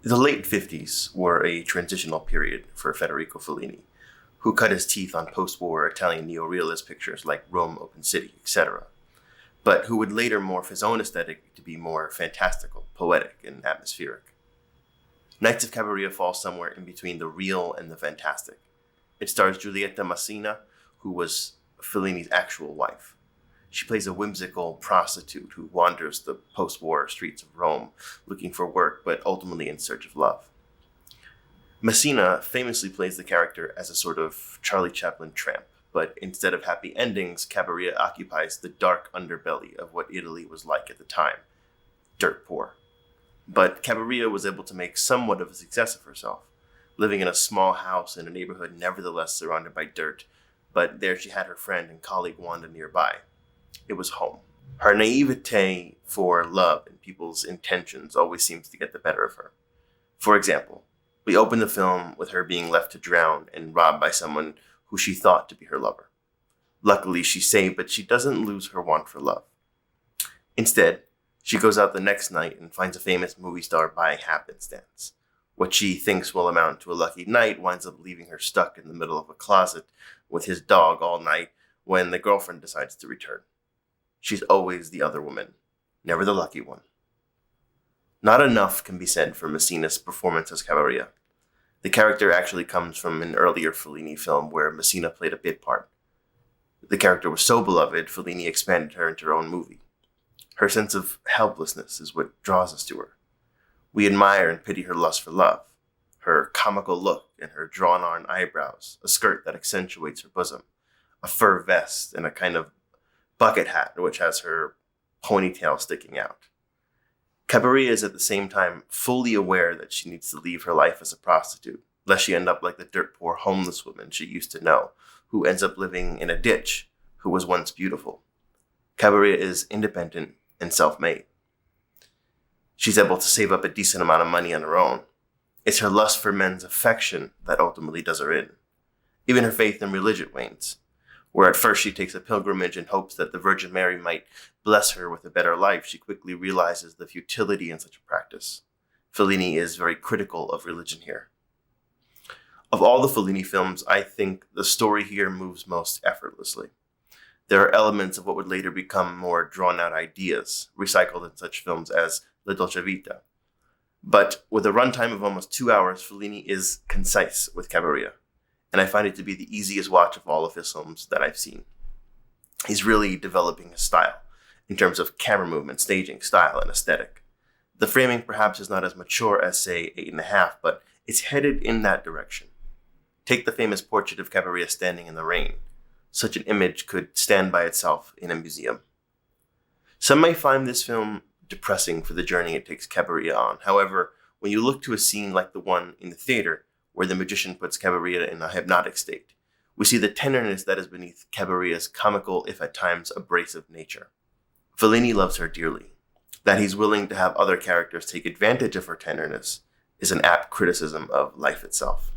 The late 50s were a transitional period for Federico Fellini, who cut his teeth on post-war Italian neorealist pictures like Rome, Open City, etc., but who would later morph his own aesthetic to be more fantastical, poetic, and atmospheric. Nights of Cabiria falls somewhere in between the real and the fantastic. It stars Giullieta Masina, who was Fellini's actual wife. She plays a whimsical prostitute who wanders the post-war streets of Rome looking for work, but ultimately in search of love. Masina famously plays the character as a sort of Charlie Chaplin tramp, but instead of happy endings, Cabiria occupies the dark underbelly of what Italy was like at the time, dirt poor. But Cabiria was able to make somewhat of a success of herself, living in a small house in a neighborhood nevertheless surrounded by dirt, but there she had her friend and colleague Wanda nearby. It was home. Her naivete for love and people's intentions always seems to get the better of her. For example, we open the film with her being left to drown and robbed by someone who she thought to be her lover. Luckily, she's saved, but she doesn't lose her want for love. Instead, she goes out the next night and finds a famous movie star by happenstance. What she thinks will amount to a lucky night winds up leaving her stuck in the middle of a closet with his dog all night when the girlfriend decides to return. She's always the other woman, never the lucky one. Not enough can be said for Masina's performance as Cabiria. The character actually comes from an earlier Fellini film where Masina played a bit part. The character was so beloved, Fellini expanded her into her own movie. Her sense of helplessness is what draws us to her. We admire and pity her lust for love, her comical look and her drawn-on eyebrows, a skirt that accentuates her bosom, a fur vest, and a kind of bucket hat which has her ponytail sticking out. Cabiria is at the same time fully aware that she needs to leave her life as a prostitute, lest she end up like the dirt-poor homeless woman she used to know, who ends up living in a ditch, who was once beautiful. Cabiria is independent and self-made. She's able to save up a decent amount of money on her own. It's her lust for men's affection that ultimately does her in. Even her faith in religion wanes, where at first she takes a pilgrimage in hopes that the Virgin Mary might bless her with a better life. She quickly realizes the futility in such a practice. Fellini is very critical of religion here. Of all the Fellini films, I think the story here moves most effortlessly. There are elements of what would later become more drawn-out ideas, recycled in such films as La Dolce Vita. But with a runtime of almost 2 hours, Fellini is concise with Cabiria, and I find it to be the easiest watch of all of his films that I've seen. He's really developing his style, in terms of camera movement, staging, style, and aesthetic. The framing perhaps is not as mature as, say, 8.5, but it's headed in that direction. Take the famous portrait of Cabiria standing in the rain. Such an image could stand by itself in a museum. Some may find this film depressing for the journey it takes Cabiria on. However, when you look to a scene like the one in the theater, where the magician puts Cabiria in a hypnotic state, we see the tenderness that is beneath Cabiria's comical, if at times abrasive nature. Fellini loves her dearly. That he's willing to have other characters take advantage of her tenderness is an apt criticism of life itself.